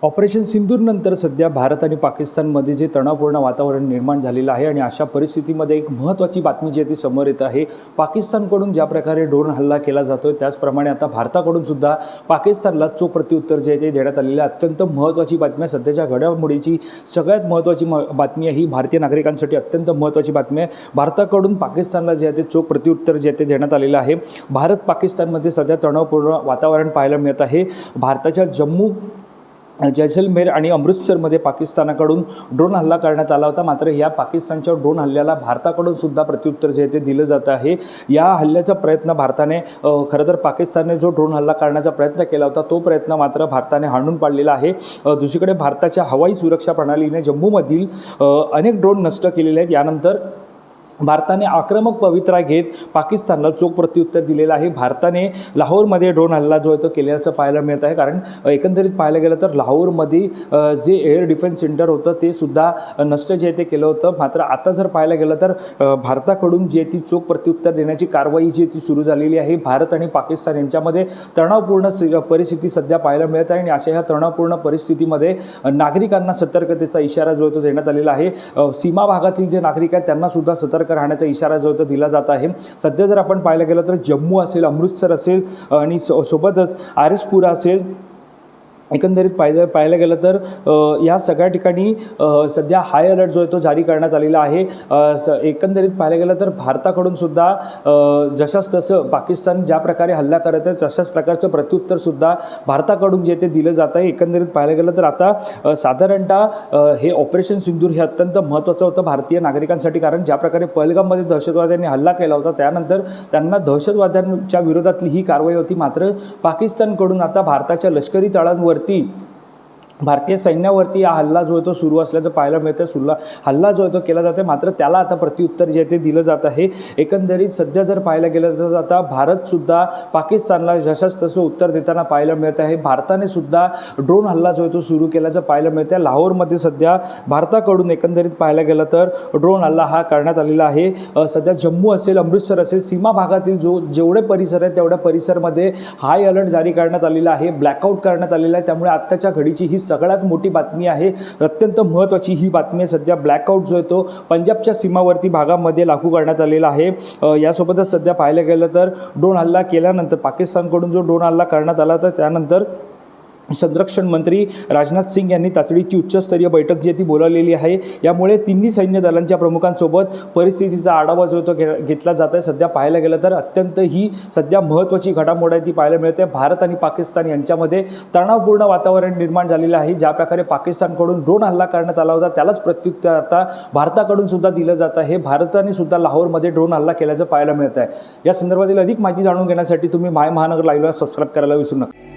Operation सिंदूरनंतर सध्या भारत आणि पाकिस्तानमध्ये जे तणावपूर्ण वातावरण निर्माण झालेलं आहे आणि अशा परिस्थितीमध्ये एक महत्त्वाची बातमी जी आहे ती समोर येत आहे. पाकिस्तानकडून ज्या प्रकारे ड्रोन हल्ला केला जातो त्याचप्रमाणे आता भारताकडून सुद्धा पाकिस्तानला चोख प्रत्युत्तर जे आहे ते देण्यात आलेलं आहे. अत्यंत महत्त्वाची बातमी आहे. सध्याच्या घडामोडीची सगळ्यात महत्त्वाची बातमी आहे ही. भारतीय नागरिकांसाठी अत्यंत महत्त्वाची बातमी आहे. भारताकडून पाकिस्तानला जे आहे ते चोख प्रत्युत्तर जे आहे ते देण्यात आलेलं आहे. भारत पाकिस्तानमध्ये सध्या तणावपूर्ण वातावरण पाहायला मिळत आहे. भारताच्या जम्मू, जैसलमेर आणि अमृतसरमध्ये पाकिस्तानाकडून ड्रोन हल्ला करण्यात आला होता. मात्र या पाकिस्तानच्या ड्रोन हल्ल्याला भारताकडून सुद्धा प्रत्युत्तर जे आहे ते दिलं जात आहे. या हल्ल्याचा प्रयत्न भारताने खरं तर पाकिस्तानने जो ड्रोन हल्ला करण्याचा प्रयत्न केला होता तो प्रयत्न मात्र भारताने हाणून पाडलेला आहे. दुसरीकडे भारताच्या हवाई सुरक्षा प्रणालीने जम्मूमधील अनेक ड्रोन नष्ट केलेले आहेत. यानंतर भारताने आक्रमक पवित्रा घेत पाकिस्तानला चोख प्रत्युत्तर दिलेलं आहे. भारताने लाहोरमध्ये ड्रोन हल्ला जो आहे तो केल्याचं पाहायला मिळत आहे. कारण एकंदरीत पाहायला गेलं तर लाहोरमध्ये जे एअर डिफेन्स सेंटर होतं ते सुद्धा नष्ट जे ते केलं होतं. मात्र आता जर पाहायला गेलं तर भारताकडून जे ती चोख प्रत्युत्तर देण्याची कारवाई जी ती सुरू झालेली आहे. भारत आणि पाकिस्तान यांच्यामध्ये तणावपूर्ण परिस्थिती सध्या पाहायला मिळत आहे आणि अशा ह्या तणावपूर्ण परिस्थितीमध्ये नागरिकांना सतर्कतेचा इशारा जो तो देण्यात आलेला आहे. सीमा भागातील जे नागरिक आहेत त्यांना सुद्धा सतर्क राहण्याचा इशारा जो तो दिला जात आहे. सध्या जर आपण पाहायला गेलं तर जम्मू असेल, अमृतसर असेल आणि सोबतच आरएसपुरा असेल, एकंदरीत पाहायला गेलं तर या सगळ्या ठिकाणी सध्या हाय अलर्ट जो आहे तो जारी करण्यात आलेला आहे. एकंदरीत पाहायला गेलं तर भारताकडून सुद्धा जशाच तसं पाकिस्तान ज्या प्रकारे हल्ला करत आहे तशाच प्रकारचं प्रत्युत्तरसुद्धा भारताकडून जे ते दिलं जात आहे. एकंदरीत पाहायला गेलं तर आता साधारणतः हे ऑपरेशन सिंदूर हे अत्यंत महत्त्वाचं होतं भारतीय नागरिकांसाठी. कारण ज्या प्रकारे पहलगाममध्ये दहशतवाद्यांनी हल्ला केला होता त्यानंतर त्यांना दहशतवाद्यांच्या विरोधातली ही कारवाई होती. मात्र पाकिस्तानकडून आता भारताच्या लष्करी तळांवर भारतीय सैन्यावरती हा हल्ला जो आहे तो सुरू असल्याचं पाहायला मिळतं. हल्ला जो आहे तो केला जातो. मात्र त्याला आता प्रत्युत्तर जे आहे ते दिलं जात आहे. एकंदरीत सध्या जर पाहायला गेलं तर आता भारतसुद्धा पाकिस्तानला जशाच तसं उत्तर देताना पाहायला मिळत आहे. भारताने सुद्धा ड्रोन हल्ला जो आहे तो सुरू केल्याचं पाहायला मिळतं आहे. लाहोरमध्ये सध्या भारताकडून एकंदरीत पाहायला गेलं तर ड्रोन हल्ला हा करण्यात आलेला आहे. सध्या जम्मू असेल, अमृतसर असेल, सीमा भागातील जेवढे परिसर आहेत तेवढ्या परिसरमध्ये हाय अलर्ट जारी करण्यात आलेला आहे. ब्लॅकआउट करण्यात आलेला आहे. त्यामुळे आत्ताच्या घडीची ही सगळ्यात मोठी बातमी आहे. अत्यंत महत्त्वाची ही बातमी आहे. सध्या ब्लॅकआउट जो आहे तो पंजाबच्या सीमावर्ती भागामध्ये लागू करण्यात आलेला आहे. यासोबतच सध्या पाहायला गेलं तर ड्रोन हल्ला केल्यानंतर पाकिस्तानकडून जो ड्रोन हल्ला करण्यात आला होता त्यानंतर संरक्षण मंत्री राजनाथ सिंग यांनी तातडीची उच्चस्तरीय बैठक जी ती बोलावलेली आहे. यामुळे तिन्ही सैन्य दलांच्या प्रमुखांसोबत परिस्थितीचा आढावा जो तो घेतला जात आहे. सध्या पाहायला गेलं तर अत्यंत ही सध्या महत्त्वाची घडामोड आहे ती पाहायला मिळते. भारत आणि पाकिस्तान यांच्यामध्ये तणावपूर्ण वातावरण निर्माण झालेलं आहे. ज्या प्रकारे पाकिस्तानकडून ड्रोन हल्ला करण्यात आला होता त्यालाच प्रत्युत्तर आता भारताकडून सुद्धा दिलं जात आहे. भारताने सुद्धा लाहोरमध्ये ड्रोन हल्ला केल्याचं पाहायला मिळत आहे. या संदर्भातील अधिक माहिती जाणून घेण्यासाठी तुम्ही माय महानगर लाईव्हला सबस्क्राईब करायला विसरू नका.